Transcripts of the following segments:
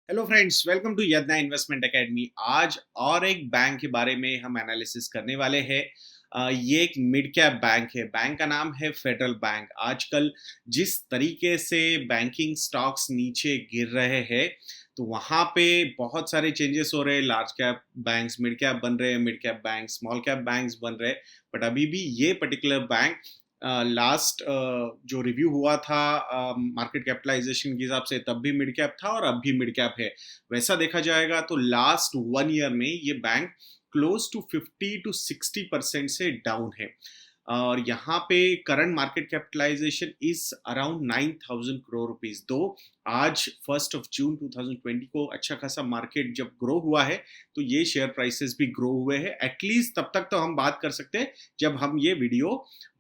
Hello friends, welcome to Yadna investment academy. आज और एक बैंक के बारे में हम एनालिसिस करने वाले हैं। ये एक मिड कैप बैंक है। बैंक का नाम है फेडरल बैंक। आजकल जिस तरीके से बैंकिंग स्टॉक्स नीचे गिर रहे हैं, तो वहाँ पे बहुत सारे चेंजेस हो रहे हैं। Large cap banks mid cap बन रहे हैं, mid cap bank small cap banks बन रहे हैं। बट अभी भी ये पर्टिकुलर बैंक लास्ट जो रिव्यू हुआ था मार्केट कैपिटलाइजेशन के हिसाब से, तब भी मिड कैप था और अब भी मिड कैप है। वैसा देखा जाएगा तो लास्ट 1 ईयर में ये बैंक क्लोज टू 50 to 60% से डाउन है। और यहाँ पे current market capitalisation is around 9,000 crore rupees. दो आज 1 जून 2020 को अच्छा खासा मार्केट जब ग्रो हुआ है, तो ये शेयर प्राइसेस भी ग्रो हुए हैं। एटलीस्ट तब तक तो हम बात कर सकते हैं जब हम ये वीडियो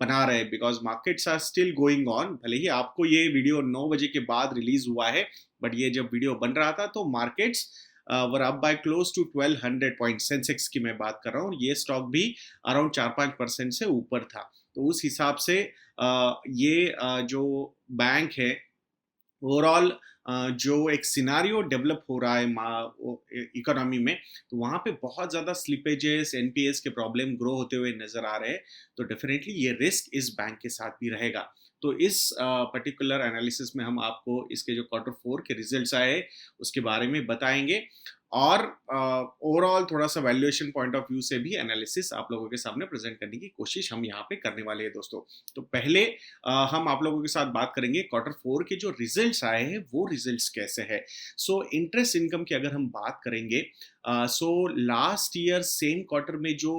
बना रहे हैं, because markets are still going on. भले ही आपको ये वीडियो 9 बजे के बाद रिलीज हुआ है, बट ये जब वीडियो बन रहा था तो markets were up by close to 1200 point. Sensex की मैं बात कर रहा हूँ। ये स्टॉक भी अराउंड 4-5% से ऊपर था। तो उस हिसाब से ये जो बैंक है, ओवरऑल जो एक सिनारियो डेवलप हो रहा है इकोनॉमी में, तो वहाँ पे बहुत ज़्यादा स्लिपेजेस एनपीएस के प्रॉब्लम ग्रो होते हुए नजर आ रहे हैं। तो डेफिनेटली ये रिस्क इस बैंक के साथ भी रहेगा। तो इस पर्टिकुलर एनालिसिस में हम आपको इसके जो Q4 के रिजल्ट्स आए हैं उसके बारे में बताएंगे, और ओवरऑल थोड़ा सा वैल्यूएशन पॉइंट ऑफ व्यू से भी एनालिसिस आप लोगों के सामने प्रेजेंट करने की कोशिश हम यहाँ पे करने वाले हैं दोस्तों। तो पहले हम आप लोगों के साथ बात करेंगे Q4 के जो रिजल्ट्स आए हैं वो रिजल्ट्स कैसे हैं। सो इंटरेस्ट इनकम की अगर हम बात करेंगे, so last year same quarter में जो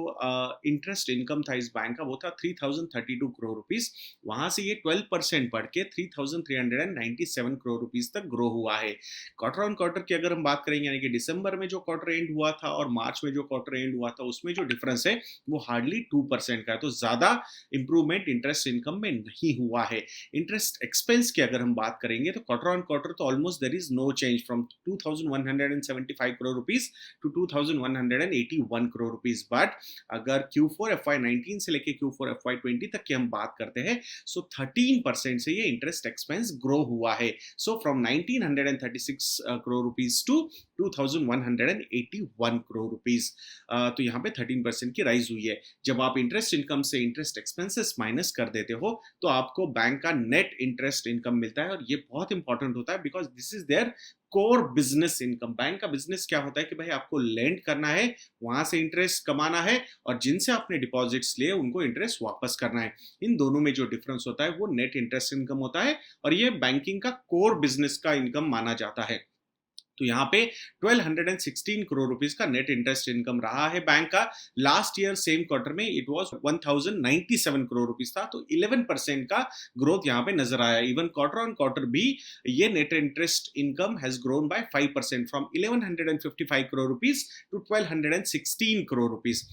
इंटरेस्ट इनकम था इस बैंक का, वो था 3,032 करोड़ रुपीस। वहां से ये 12% बढ़ के 3,397 करोड़ रुपीस तक ग्रो हुआ है। क्वार्टर ऑन क्वार्टर की अगर हम बात करेंगे, यानी कि दिसंबर में जो क्वार्टर एंड हुआ था और मार्च में जो क्वार्टर एंड हुआ था, उसमें जो डिफरेंस है वो हार्डली 2% का है। तो ज्यादा इंप्रूवमेंट इंटरेस्ट इनकम में नहीं हुआ है। इंटरेस्ट एक्सपेंस की अगर हम बात करेंगे तो क्वार्टर ऑन क्वार्टर तो almost there is no change, from 2,175 crore rupees to 2,181 crore rupees. But अगर Q4 FY19 से लेके Q4 FY20 तक की हम बात करते हैं, सो 13% से ये इंटरेस्ट एक्सपेंस ग्रो हुआ है। So from 1,936 crore rupees to 2,181 crore rupees. तो यहाँ पे 13% की राइज हुई है। जब आप इंटरेस्ट इनकम से इंटरेस्ट एक्सपेंसेस माइनस कर देते हो, तो आपको बैंक का नेट इंटरेस्ट इनकम मिलता है, और ये बहुत इंपॉर्टेंट होता है because this is there core business income. Bank का बिजनेस क्या होता है कि भाई आपको लेंड करना है, वहां से इंटरेस्ट कमाना है, और जिनसे आपने डिपॉजिट्स लिए उनको इंटरेस्ट वापस करना है। इन दोनों में जो डिफरेंस होता है वो नेट इंटरेस्ट इनकम होता है, और ये बैंकिंग का कोर बिजनेस का इनकम माना जाता है। तो यहाँ पे 1,216 करोड़ रुपीस का नेट इंटरेस्ट इनकम रहा है बैंक का। लास्ट ईयर सेम क्वार्टर में इट वाज 1,097 करोड़ रुपीस था। तो 11% का ग्रोथ यहाँ पे नजर आया। इवन क्वार्टर ऑन क्वार्टर भी ये net interest income has grown by 5%, from 1,155 crore rupees to 1,216 crore rupees.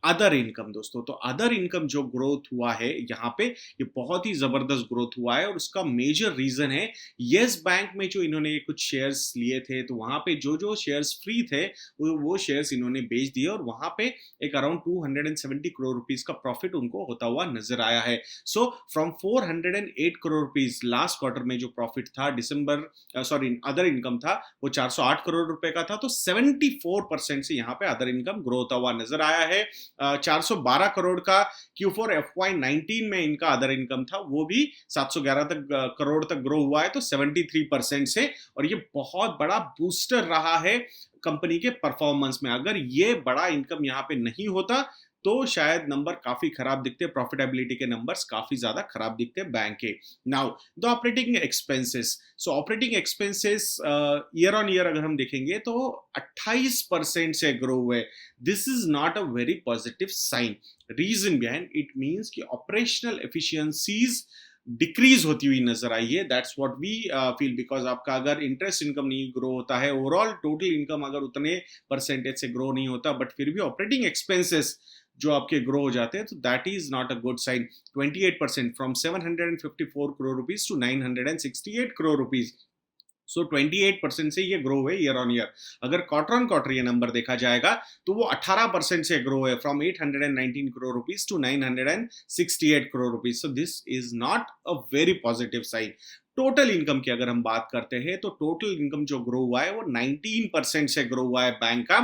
Other income दोस्तों, तो अदर इनकम जो ग्रोथ हुआ है यहाँ पे, ये बहुत ही जबरदस्त ग्रोथ हुआ है, और उसका मेजर रीजन है येस बैंक में जो इन्होंने कुछ शेयर्स लिए थे, तो वहां पे जो जो शेयर्स फ्री थे वो शेयर्स इन्होंने बेच दिए, और वहां पे एक अराउंड 270 करोड़ रुपीस का प्रॉफिट उनको होता हुआ नजर आया है। So from 408 crore rupees last quarter में जो प्रॉफिट था, दिसंबर सॉरी अदर इनकम था, वो 408 करोड़ रुपए का था। तो 74% से यहाँ पे अदर इनकम ग्रो होता हुआ नजर आया है। 412 करोड़ का Q4 FY19 में इनका अदर इनकम था, वो भी 711 करोड़ तक ग्रो हुआ है, तो 73% से। और ये बहुत बड़ा बूस्टर रहा है कंपनी के परफॉर्मेंस में। अगर ये बड़ा इनकम यहाँ पे नहीं होता तो शायद नंबर काफी खराब दिखते, प्रॉफिटेबिलिटी के नंबर्स काफी ज्यादा खराब दिखते बैंक के। Now the operating expenses. So operating expenses year on year अगर हम देखेंगे तो 28% से ग्रो हुए। This is not a very positive sign. Reason behind it means कि ऑपरेशनल एफिशिएंसीज डिक्रीज होती हुई नजर आई है। That's what we feel, because आपका अगर इंटरेस्ट इनकम नहीं ग्रो होता है, ओवरऑल टोटल इनकम अगर उतने परसेंटेज से ग्रो नहीं होता, बट फिर भी ऑपरेटिंग एक्सपेंसेस जो आपके ग्रो हो जाते हैं, तो that is not a good sign. 28%, from 754 crore rupees to 968 crore rupees. So 28% से ये ग्रो हुए ईयर ऑन ईयर। अगर क्वार्टर ऑन क्वार्टर ये नंबर देखा जाएगा तो वो 18% से ग्रो है, from 819 crore rupees to 968 crore rupees. So this is not a very positive sign. Total income की अगर हम बात करते हैं तो टोटल इनकम जो ग्रो हुआ है वो 19% से ग्रो हुआ है बैंक का,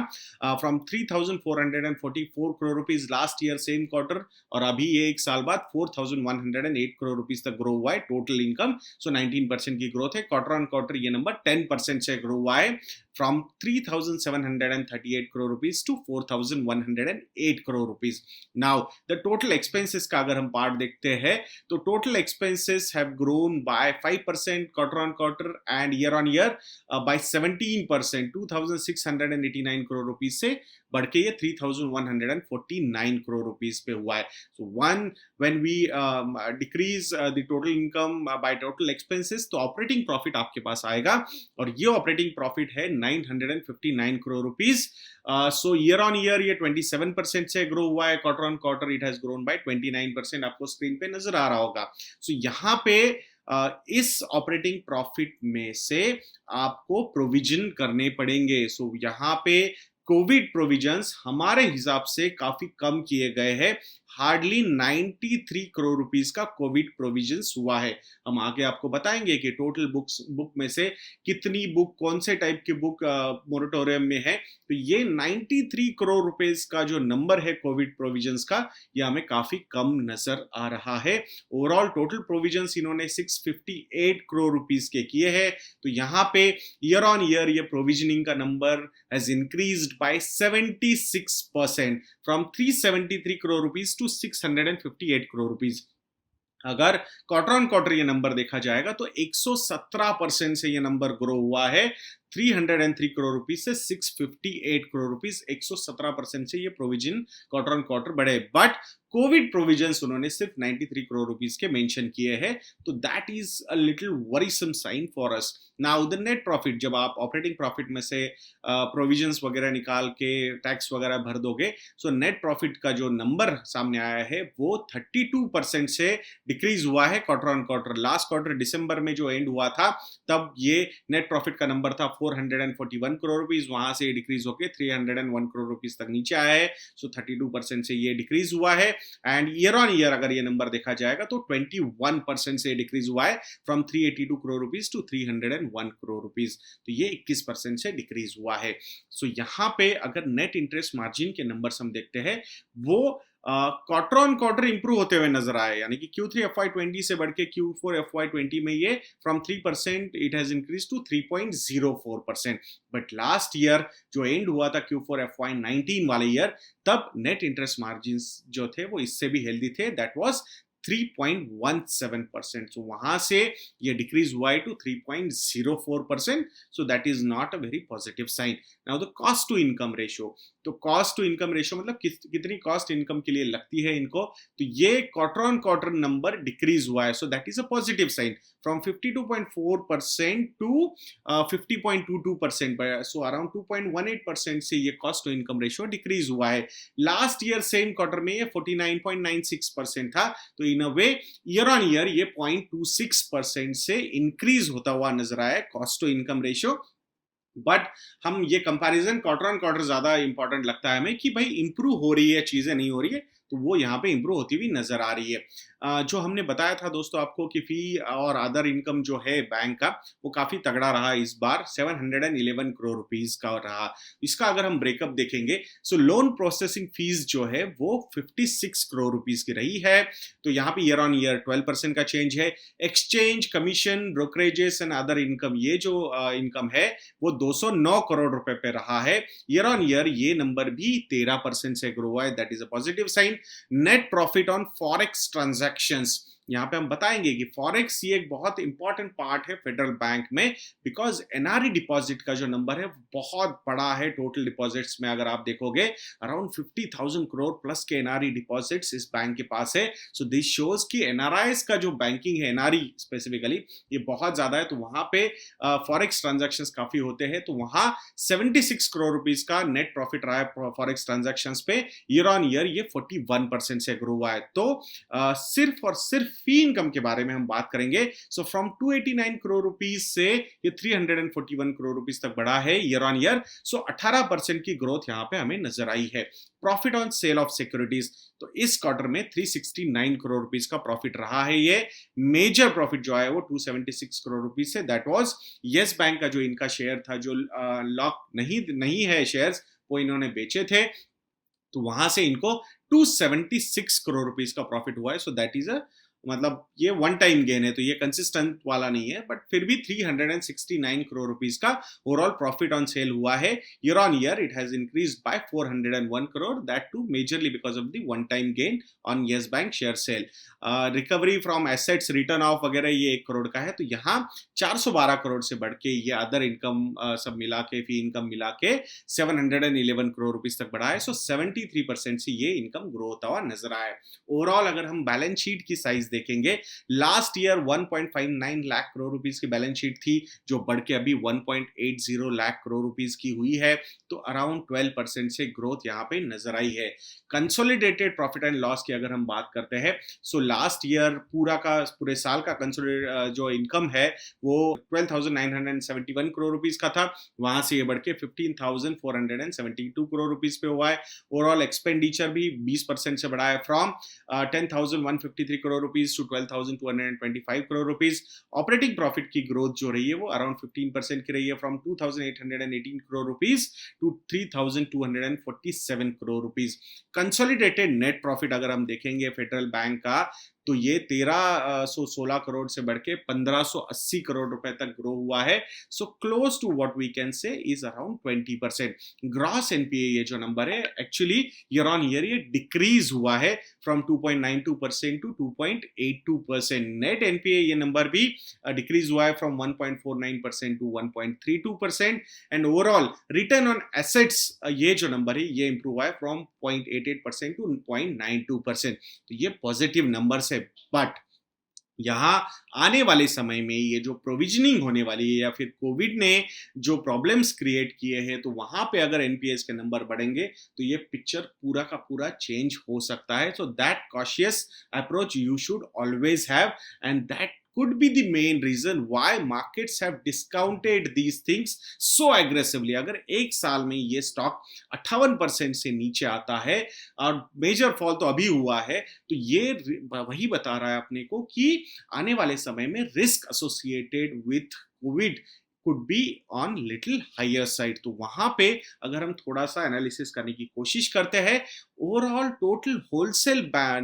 from 3,444 crore rupees last year same quarter, और अभी ये एक साल बाद 4,108 करोड़ रुपीज तक ग्रो हुआ है टोटल इनकम। सो 19% की ग्रोथ है। क्वार्टर ऑन क्वार्टर ये नंबर 10% से ग्रो हुआ है, from 3,738 crore rupees to 4,108 crore rupees. Now, the total expenses का अगर हम पार्ट देखते हैं तो total expenses have grown by 5% quarter on quarter and year on year by 17%, 2,689 crore rupees से बढ़ के ये 3,149 crore rupees पे हुआ है. So when we decrease the total income by total expenses तो operating profit आपके पास आएगा, और ये operating profit है 959 crore rupees. So year on year ये 27% से ग्रो हुआ है, quarter on quarter it has grown bye 29%, आपको स्क्रीन पे नजर आ रहा होगा. सो यहाँ पे इस ऑपरेटिंग प्रॉफिट में से आपको प्रोविजन करने पड़ेंगे. सो यहाँ पे कोविड प्रोविजंस हमारे हिसाब से काफी कम किए गए हैं. हार्डली 93 करोड़ रुपीस का कोविड प्रोविजंस हुआ है. हम आगे आपको बताएंगे कि टोटल बुक में से कितनी बुक, कौन से टाइप की बुक मोरेटोरियम में है. तो ये 93 करोड़ रुपीस का जो नंबर है कोविड प्रोविजंस का, ये हमें काफी कम नजर आ रहा है. ओवरऑल टोटल प्रोविजंस इन्होंने 658 करोड़ रुपीस के किए हैं. तो यहाँ पे ईयर ऑन ईयर ये प्रोविजनिंग का number has increased by 76%, from 373 crore rupees to 658 crore rupees. अगर क्वार्टर ऑन क्वार्टर ये नंबर देखा जाएगा तो 117% से ये नंबर ग्रो हुआ है. 303 करोड़ रुपीस से 658 करोड़ रुपीस, 117% से ये प्रोविजन क्वार्टर ऑन क्वार्टर बढ़े. बट कोविड प्रोविजंस उन्होंने सिर्फ 93 करोड़ रुपीस के मेंशन किए हैं. तो that is a little worrisome sign for us. Now the net profit, जब आप ऑपरेटिंग प्रॉफिट में से प्रोविजंस वगैरह निकाल के टैक्स वगैरह भर दोगे, सो नेट प्रॉफिट का जो नंबर सामने आया है वो 32% से डिक्रीज हुआ है quarter on quarter. Last quarter दिसंबर में जो एंड हुआ था तब ये नेट प्रॉफिट का नंबर था 441 करोड़ रुपीस, वहां से डिक्रीज होकर 301 करोड़ रुपीस तक नीचे आया है. सो 32% से ये डिक्रीज हुआ है. एंड ईयर ऑन ईयर अगर ये नंबर देखा जाएगा तो 21% से डिक्रीज हुआ है, from 382 crore rupees to 301 crore rupees. तो ये 21% से डिक्रीज हुआ है. सो यहाँ पे अगर नेट इंटरेस्ट मार्जिन के नंबर्स हम देखते हैं वो क्वार्टर ऑन क्वार्टर इंप्रूव होते हुए नजर आए. यानी कि Q3 FY20 से बढ़ के Q4 FY20 में ये from 3% it has increase to 3.04%. But last year जो एंड हुआ था Q4 FY19 वाले ईयर, तब नेट इंटरेस्ट मार्जिन जो थे वो इससे भी हेल्दी थे. That was 3.17%. So वहां से ये डिक्रीज हुआ है to 3.04%. So that is not a very positive sign. Now the cost to income ratio. तो कॉस्ट टू इनकम रेशियो मतलब कितनी कॉस्ट इनकम के लिए लगती है इनको, तो ये quarter on quarter number decrease हुआ है. So that is a positive sign, from 52.4% to 50.22%. So around 2.18% से ये cost to income ratio decrease हुआ है. लास्ट ईयर सेम क्वार्टर में ये 49.96% था. तो in a way year on year ये 0.26% से इंक्रीज होता हुआ नजर आया cost to income ratio. But हम ये कंपैरिजन क्वार्टर ऑन क्वार्टर ज्यादा इंपॉर्टेंट लगता है हमें कि भाई इंप्रूव हो रही है, चीजें नहीं हो रही है, तो वो यहाँ पे इंप्रूव होती हुई नजर आ रही है. जो हमने बताया था दोस्तों आपको कि फी और अदर इनकम जो है बैंक का वो काफी तगड़ा रहा इस बार, 711 करोड़ रुपीस का रहा. इसका अगर हम ब्रेकअप देखेंगे, सो लोन प्रोसेसिंग फीस जो है वो 56 करोड़ रुपीस की रही है. तो यहाँ पे ईयर ऑन ईयर 12% का चेंज है. Exchange, commission, brokerages and other income, ये जो इनकम है वो 209 करोड़ रुपए पे रहा है. ईयर ऑन ईयर ये नंबर भी 13% से ग्रो हुआ है. That is a positive sign. Net profit on forex transactions, यहां पे हम बताएंगे कि फॉरेक्स ये एक बहुत इंपॉर्टेंट पार्ट है फेडरल बैंक में, बिकॉज एनआरई डिपॉजिट का जो नंबर है बहुत बड़ा है. टोटल डिपॉजिट्स में अगर आप देखोगे अराउंड 50,000 करोड़ प्लस के एनआरई डिपॉजिट्स इस बैंक के पास है. सो दिस शोज कि एनआरआईज का जो बैंकिंग है, एनआरई स्पेसिफिकली, ये बहुत ज्यादा है. तो वहां पे फॉरेक्स ट्रांजैक्शंस काफी होते हैं. तो वहां 76 करोड़ रुपीस का नेट प्रॉफिट रहा है फॉरेक्स ट्रांजैक्शंस पे. ईयर ऑन ईयर ये 41% से ग्रो हुआ है. तो सिर्फ और सिर्फ फी इनकम के बारे में हम बात करेंगे। सो फ्रॉम 289 करोड़ रुपीज से ये 341 करोड़ रुपीज तक बढ़ा है ईयर ऑन ईयर। सो 18% की ग्रोथ यहाँ पे हमें नजर आई है। Profit on cell of securities, तो इस क्वार्टर में 369 करोड़ रुपीज का प्रॉफिट रहा है। ये मेजर प्रॉफिट जो है वो 276 करोड़ रुपीज से, दैट वाज यस बैंक का जो इनका शेयर था, जो लॉक नहीं है शेयर्स, वो इन्होंने बेचे थे, तो वहां से इनको 276 करोड़ रुपीस का प्रॉफिट हुआ है। सो दैट इज अ, मतलब ये वन टाइम गेन है, तो ये कंसिस्टेंट वाला नहीं है, बट फिर भी 369 करोड़ रुपीस का ओवरऑल प्रॉफिट ऑन सेल हुआ है। Year on year it has increased by 401 crore, that too majorly because of the one time gain on Yes Bank share sale. Recovery from assets return of वगैरह ये 1 करोड़ का है, तो यहाँ 412 करोड़ से बढ़ के ये अदर इनकम सब मिला के, फी इनकम मिला के 711 करोड़ रुपीस तक बढ़ा है। सो 73% से ये इनकम ग्रो होता हुआ नजर आया है। ओवरऑल अगर हम बैलेंस शीट की साइज देखेंगे, last year 1.59 lakh crore rupees की बैलेंस शीट थी, जो बढ़ के अभी 1.80 लाख करोड़ रुपीस की हुई है, तो अराउंड 12% से ग्रोथ यहाँ पे नजर आई है। कंसोलिडेटेड प्रॉफिट एंड लॉस की अगर हम बात करते हैं, सो लास्ट ईयर पूरे साल का कंसोलिडेटेड जो इनकम है वो 12,971 करोड़ रुपीस का था, वहां से ये बढ़ के 15,472 करोड़ रुपीस पे हुआ है। ओवरऑल एक्सपेंडिचर भी 20% से बढ़ा है, from 10,153 crore rupees to 12,225 crore rupees. Operating profit की ग्रोथ जो रही है वो अराउंड 15% की रही है, from 2,818 crore rupees to 3,247 crore rupees. Consolidated net profit अगर हम देखेंगे फेडरल बैंक का, तो ये 1316 करोड़ से बढ़ के 1580 करोड़ रुपए तक ग्रो हुआ है। So close to what we can say is around 20%। Gross NPA ये जो नंबर है, एक्चुअली ईयर ऑन ईयर ये डिक्रीज हुआ है फ्रॉम 2.92% टू 2.82%। नेट एनपीए ये नंबर भी डिक्रीज हुआ है from 1.49% to 1.32%। And overall return on assets ये जो नंबर है ये इंप्रूव हुआ है फ्रॉम 0.88% टू 0.92%। तो ये पॉजिटिव नंबर्स है, बट यहाँ आने वाले समय में ये जो प्रोविजनिंग होने वाली है, या फिर कोविड ने जो प्रॉब्लम्स क्रिएट किए हैं, तो वहां पे अगर एनपीएस के नंबर बढ़ेंगे तो ये पिक्चर पूरा का पूरा चेंज हो सकता है। So that cautious approach you should always have, and that could be the main reason why markets have discounted these things so aggressively। अगर एक साल में ये स्टॉक 58% से नीचे आता है, और मेजर फॉल तो अभी हुआ है, तो ये वही बता रहा है अपने को कि आने वाले समय में risk associated with Covid could be on little higher side। तो वहां पे अगर हम थोड़ा सा एनालिसिस करने की कोशिश करते हैं, overall total wholesale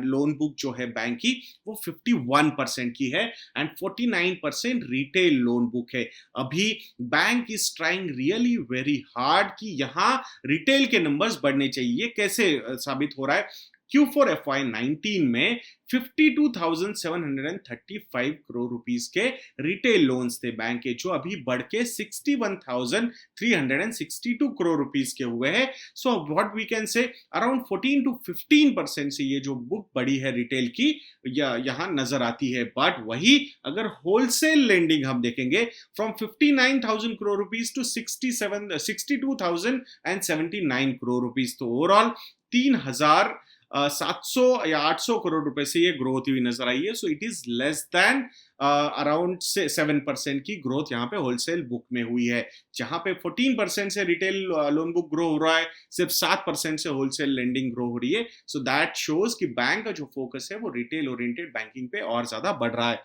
loan book जो है बैंक की वो 51% की है, एंड 49% रिटेल लोन बुक है। अभी bank is trying really very hard कि यहाँ रिटेल के नंबर्स बढ़ने चाहिए। कैसे साबित हो रहा है? Q4 FY19 में 52,735 करोड़ रुपीस के रिटेल लोन्स थे बैंक के, जो अभी बढ़ के 61,362 करोड़ रुपीस के हुए हैं। So what we can say around 14 to 15% से ये जो बुक बढ़ी है रिटेल की यहां नजर आती है। बट वही अगर होलसेल लेंडिंग हम देखेंगे, from 59,000 crore rupees to 62,079 crore rupees, तो ओवरऑल 3,700 या 800 करोड़ रुपए से ये ग्रोथ हुई नजर आई है। So it is less than around 7% की ग्रोथ यहाँ पे होलसेल बुक में हुई है, जहां पे 14% से रिटेल लोन बुक ग्रो हो रहा है, सिर्फ 7% से होलसेल लेंडिंग ग्रो हो रही है। सो दैट शोज कि बैंक का जो फोकस है वो रिटेल ओरिएंटेड बैंकिंग पे और ज्यादा बढ़ रहा है।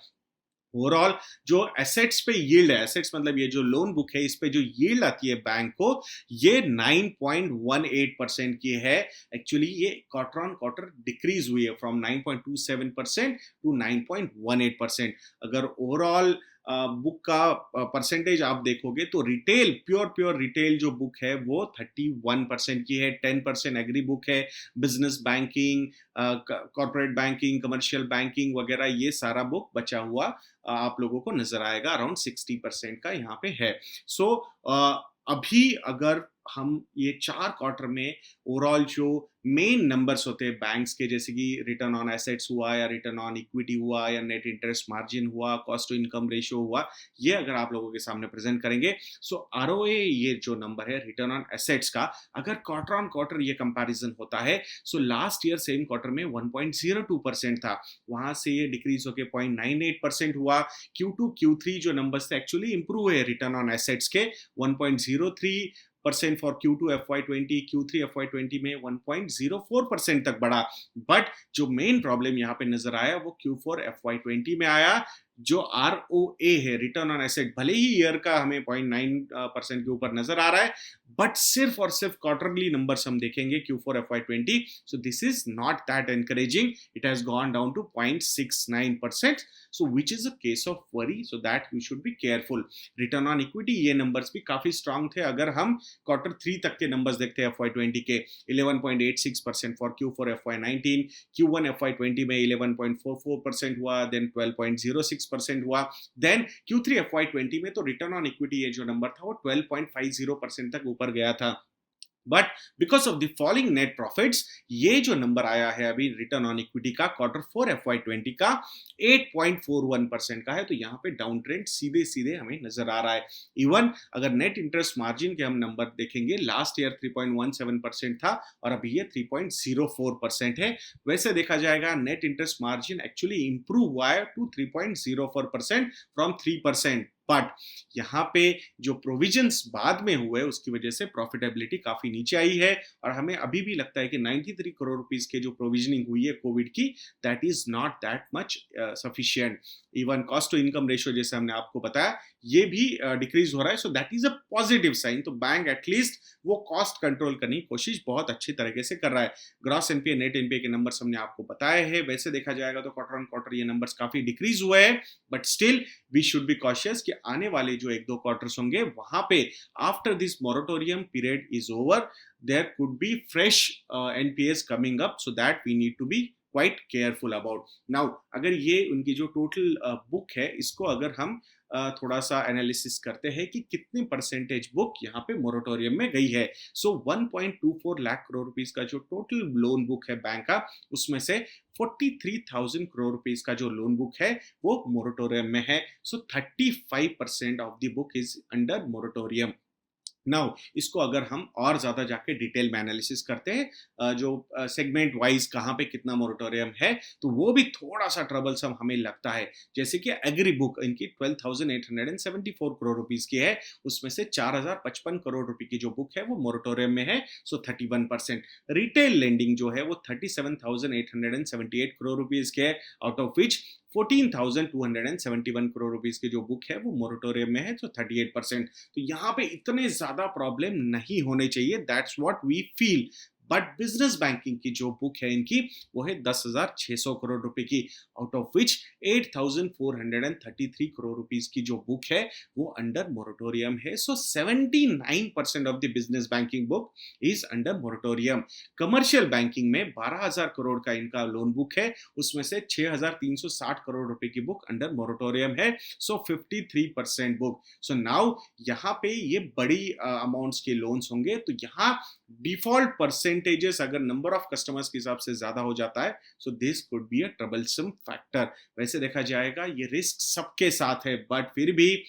ओवरऑल जो एसेट्स पे यील्ड है, एसेट्स मतलब ये जो लोन बुक है, इस पे जो यील्ड आती है बैंक को, ये 9.18% की है। एक्चुअली ये क्वार्टर ऑन क्वार्टर डिक्रीज हुई है फ्रॉम 9.27% टू 9.18%। अगर ओवरऑल बुक का परसेंटेज आप देखोगे तो रिटेल प्योर रिटेल जो बुक है वो 31% की है, 10% एग्री बुक है, business banking, corporate banking, commercial banking वगैरह ये सारा बुक बचा हुआ आप लोगों को नजर आएगा, अराउंड 60% का यहाँ पे है। सो अभी अगर हम ये 4 क्वार्टर में ओवरऑल जो मेन नंबर्स होते हैं बैंक्स के, जैसे कि रिटर्न ऑन एसेट्स हुआ या रिटर्न ऑन इक्विटी हुआ या नेट इंटरेस्ट मार्जिन हुआ, कॉस्ट टू इनकम रेशियो हुआ, ये अगर आप लोगों के सामने प्रेजेंट करेंगे। सो आरओए ये जो नंबर है रिटर्न ऑन एसेट्स का, अगर क्वार्टर ऑन क्वार्टर ये कंपैरिजन होता है, so last year same quarter में 1.02% था, वहां से ये डिक्रीज होकर 0.98% हुआ। Q2 Q3 जो नंबर्स थे एक्चुअली इंप्रूव है रिटर्न ऑन एसेट्स के, 1.03% for Q2 FY20, Q3 FY20 में 1.04% तक बढ़ा। बट जो मेन प्रॉब्लम यहाँ पे नजर आया वो Q4 FY20 में आया। जो ROA है रिटर्न ऑन एसेट, भले ही ईयर का हमें 0.9% के ऊपर नजर आ रहा है, बट सिर्फ और सिर्फ क्वार्टरली नंबर्स हम देखेंगे Q4 FY20, so this is not that encouraging, it has gone down to 0.69%, so which is a case of worry, so that you should be careful. Return on equity ये numbers भी काफी strong थे, अगर हम Q3 तक के numbers देखते हैं FY20 के, 11.86% for Q4 FY19, Q1 FY20 में 11.44% हुआ, देन 12.06% हुआ, देन Q3 FY20 में तो रिटर्न ऑन इक्विटी ये जो नंबर था वो 12.50% तक ऊपर गया था। But because of the falling net profits, ये जो नंबर आया है अभी रिटर्न ऑन इक्विटी का Q4 FY20 का 8.41% का है, तो यहाँ पे डाउन ट्रेंड सीधे सीधे हमें नजर आ रहा है। इवन अगर नेट इंटरेस्ट मार्जिन के हम नंबर देखेंगे, लास्ट ईयर 3.17% था और अभी ये 3.04% है। वैसे देखा जाएगा net interest margin actually improve हुआ है टू 3.04% फ्रॉम 3%, बट यहाँ पे जो प्रोविजंस बाद में हुए उसकी वजह से प्रॉफिटेबिलिटी काफी नीचे आई है, और हमें अभी भी लगता है कि 93 करोड़ रुपीस के जो प्रोविजनिंग हुई है कोविड की, that is not that much sufficient. Even cost to income ratio जैसे हमने आपको बताया ये भी डिक्रीज हो रहा है, so that is a positive sign. तो बैंक एटलीस्ट वो कॉस्ट कंट्रोल करने की कोशिश बहुत अच्छी तरीके से कर रहा है। ग्रॉस एनपीए नेट एनपीए के नंबर्स हमने आपको बताए हैं। वैसे देखा जाएगा तो क्वार्टर ऑन क्वार्टर ये नंबर्स काफी डिक्रीज हुए हैं, but still we should be cautious कि आने वाले जो 1-2 क्वार्टर्स होंगे वहां पे after this moratorium period is over, there could be fresh NPAs coming up, so that we need to be quite careful about. Now अगर ये उनकी जो टोटल बुक है इसको अगर हम थोड़ा सा एनालिसिस करते हैं कि कितने परसेंटेज बुक यहाँ पे मोरेटोरियम में गई है, सो 1.24 लाख करोड़ रुपीस का जो टोटल लोन बुक है बैंक का, उसमें से 43,000 करोड़ रुपीस का जो लोन बुक है वो मोरेटोरियम में है। सो 35% of the book is under moratorium. Now इसको अगर हम और ज्यादा जाके डिटेल में एनालिसिस करते हैं, जो सेगमेंट वाइज कहाँ पे कितना मोरेटोरियम है, तो वो भी थोड़ा सा ट्रबलसम हमें लगता है। जैसे कि एग्री बुक इनकी 12,874 करोड़ रुपीस की है, उसमें से 4,055 करोड़ रुपए की जो बुक है वो मोरेटोरियम में है, सो 31%। रिटेल लेंडिंग जो है वो 37,878 करोड़ रुपीस के है, out of which 14,271 crore rupees की जो बुक है वो मोरेटोरियम में है, तो 38%। तो यहाँ पे इतने ज्यादा प्रॉब्लम नहीं होने चाहिए, that's what we feel. But business banking की जो बुक है इनकी वो है 10,600 करोड़ रुपए की, out of which 8,433 crore rupees की जो बुक है वो अंडर मोरेटोरियम है। सो 79% of the business banking book is under moratorium. Commercial banking में 12,000 करोड़ का इनका लोन बुक है, उसमें से 6,360 करोड़ रुपए की बुक अंडर मोरेटोरियम है, सो 53% बुक। सो नाउ यहाँ पे ये बड़ी अमाउंट्स के लोन्स होंगे, तो यहाँ डिफॉल्ट परसेंटेजेस अगर नंबर ऑफ कस्टमर्स के हिसाब से ज्यादा हो जाता है, so this could be a troublesome factor. वैसे देखा जाएगा ये रिस्क सबके साथ है, बट फिर भी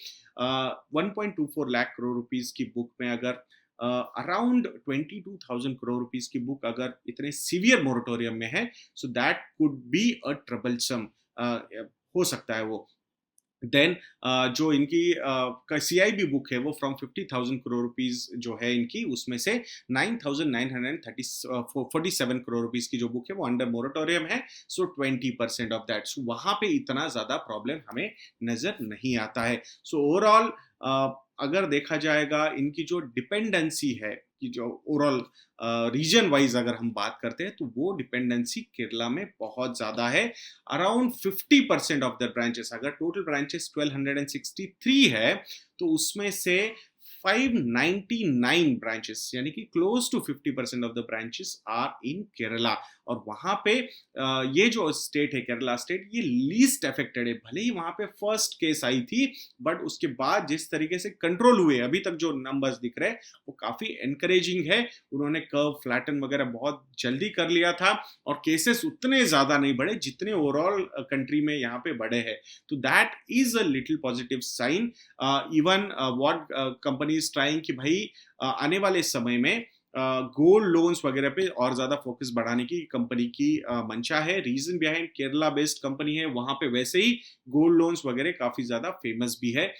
1.24 लाख करोड़ रुपीस की बुक में अगर अराउंड 22,000 करोड़ रुपीस की बुक अगर इतने सीवियर मोरेटोरियम में है, so that could be a troublesome, हो सकता है वो। देन जो इनकी सीआईबी बुक है वो फ्रॉम 50,000 करोड़ रुपीस जो है इनकी, उसमें से 9,947 करोड़ रुपीस की जो बुक है वो अंडर मोरेटोरियम है, सो 20% ऑफ दैट। सो वहां पे इतना ज्यादा प्रॉब्लम हमें नजर नहीं आता है। सो ओवरऑल अगर देखा जाएगा इनकी जो डिपेंडेंसी है कि जो ओवरऑल रीजन वाइज अगर हम बात करते हैं, तो वो डिपेंडेंसी केरला में बहुत ज्यादा है। अराउंड 50% ऑफ द ब्रांचेस, अगर टोटल ब्रांचेस 1263 है, तो उसमें से 599 ब्रांचेस, यानी कि close to 50% of the branches are in Kerala. और वहां पे ये जो स्टेट है केरला स्टेट, ये लीस्ट अफेक्टेड है। भले ही वहां पे फर्स्ट केस आई थी, बट उसके बाद जिस तरीके से कंट्रोल हुए अभी तक जो नंबर्स दिख रहे हैं वो काफी एनकरेजिंग है। उन्होंने कर्व फ्लैटन वगैरह बहुत जल्दी कर लिया था और केसेस उतने ज्यादा नहीं बढ़े जितने ओवरऑल कंट्री में यहाँ पे बढ़े हैं। तो that is a little positive sign. Even what company is trying कि भाई आने वाले समय में गोल्ड लोन्स वगैरह पे और ज्यादा फोकस बढ़ाने की कंपनी की मंशा है। Reason behind, Kerala based company है, वहां पे वैसे ही गोल्ड लोन्स वगैरह काफी ज्यादा फेमस भी है।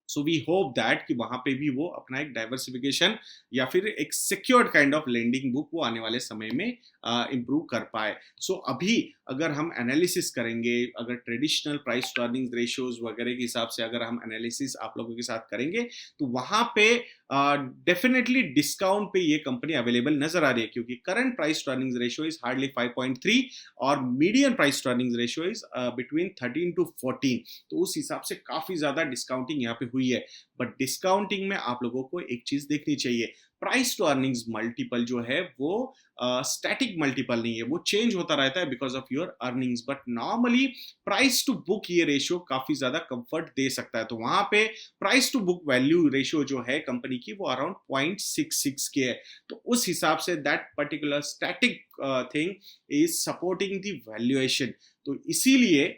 सो वी होप दैट कि वहां पे भी वो अपना एक डाइवर्सिफिकेशन या फिर एक secured kind of lending book वो आने वाले समय में इंप्रूव कर पाए। सो अभी अगर हम एनालिसिस करेंगे, अगर traditional price to earning ratios वगैरह के हिसाब से अगर हम एनालिसिस आप लोगों के साथ करेंगे, तो वहां पे डेफिनेटली डिस्काउंट पे ये कंपनी अवेलेबल नजर आ रही है, क्योंकि current price to earning ratio is hardly 5.3 और medium price to earning ratio is between 13 to 14। तो उस हिसाब से काफी ज्यादा डिस्काउंटिंग यहाँ पे हुई है। बट डिस्काउंटिंग में आप लोगों को एक चीज देखनी चाहिए, प्राइस टू अर्निंग्स मल्टीपल जो है वो स्टैटिक मल्टीपल नहीं है, वो चेंज होता रहता है because of your earnings. But normally price to book ये रेशियो काफी ज्यादा कंफर्ट दे सकता है। तो वहां पे price to book value ratio जो है कंपनी की वो अराउंड 0.66 के है। तो उस हिसाब say that particular static thing is supporting the valuation. तो इसीलिए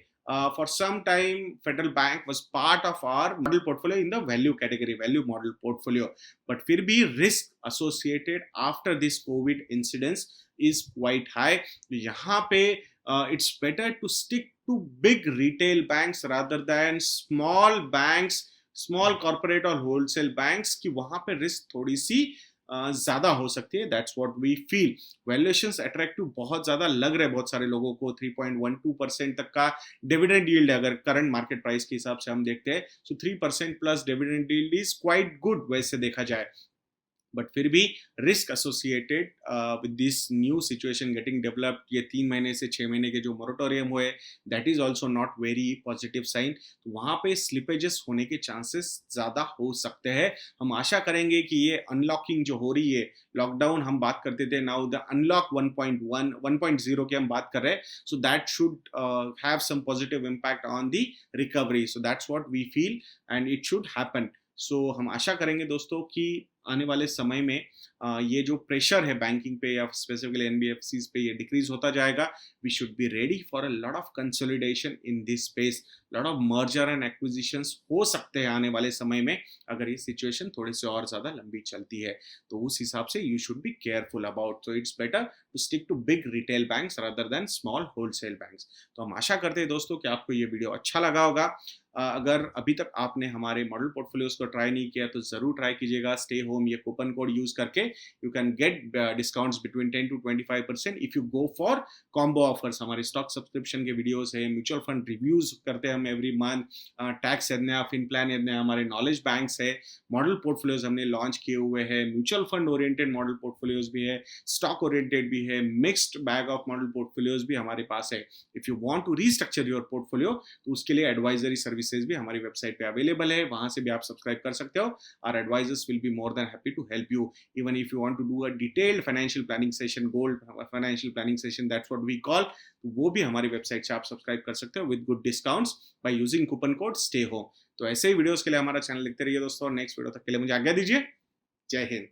for some time Federal Bank was part of our model portfolio in the value category, value model portfolio, but फिर भी risk associated after this COVID incidents is quite high। यहाँ पे it's better to stick to big retail banks rather than small banks, small corporate और wholesale banks, कि वहां पे risk थोड़ी सी ज्यादा हो सकती है। That's what we feel. Valuations attractive बहुत ज्यादा लग रहे हैं बहुत सारे लोगों को। 3.12% तक का डिविडेंड यील्ड अगर करंट मार्केट प्राइस के हिसाब से हम देखते हैं, सो 3% plus dividend yield is quite good वैसे देखा जाए। बट फिर भी risk associated with this new situation getting developed, ये 3 महीने से 6 महीने के जो मोरेटोरियम हुए, that is also not very positive sign. तो वहां पे स्लिपेजेस होने के चांसेस ज्यादा हो सकते हैं। हम आशा करेंगे कि ये अनलॉकिंग जो हो रही है, लॉकडाउन हम बात करते थे, नाउ द अनलॉक 1.1 1.0 की हम बात कर रहे हैं, so that should have some positive impact on the recovery. So that's what we feel and it should happen. So हम आशा करेंगे दोस्तों कि आने वाले समय में ये जो प्रेशर है बैंकिंग पे या स्पेसिफिकली एनबीएफसीज पे, ये डिक्रीज होता जाएगा। We should be ready for a lot of consolidation in this space, lot of merger and acquisitions हो सकते हैं आने वाले समय में अगर ये सिचुएशन थोड़ी सी और ज्यादा लंबी चलती है। तो उस हिसाब से you should be careful about. So it's better to stick to big retail banks rather than small wholesale banks. तो हम आशा करते हैं दोस्तों कि आपको ये वीडियो अच्छा लगा होगा। अगर अभी तक आपने हमारे मॉडल पोर्टफोलियोज को ट्राई नहीं किया तो जरूर ट्राई कीजिएगा। स्टे होम ये कूपन कोड यूज करके you can get discounts between 10 to 25% if you go for combo offers. हमारे स्टॉक सब्सक्रिप्शन के वीडियोस है, म्यूचुअल फंड रिव्यूज करते हैं हम एवरी मंथ, टैक्स यज्ञ, फिन प्लान यज्ञ, हमारे नॉलेज बैंक्स है, मॉडल पोर्टफोलियोज हमने लॉन्च किए हुए हैं, mutual fund oriented model portfolios भी है, स्टॉक ओरिएंटेड भी है, mixed bag of model portfolios भी हमारे पास है। If you want to restructure your portfolio तो उसके लिए एडवाइजरी सर्विसेज भी हमारी वेबसाइट पे अवेलेबल है, वहां से भी आप सब्सक्राइब कर सकते हो। Our advisors will be more than happy to help you. Even if you want to do a detailed financial planning session, gold financial planning session, that's what we call, तो वो भी हमारी वेबसाइट से आप subscribe कर सकते हो with good discounts by using coupon code stay home. तो ऐसे ही वीडियोस के लिए हमारा चैनल लिखते रहिए दोस्तों। नेक्स्ट वीडियो तक के लिए मुझे आज्ञा दीजिए। जय हिंद।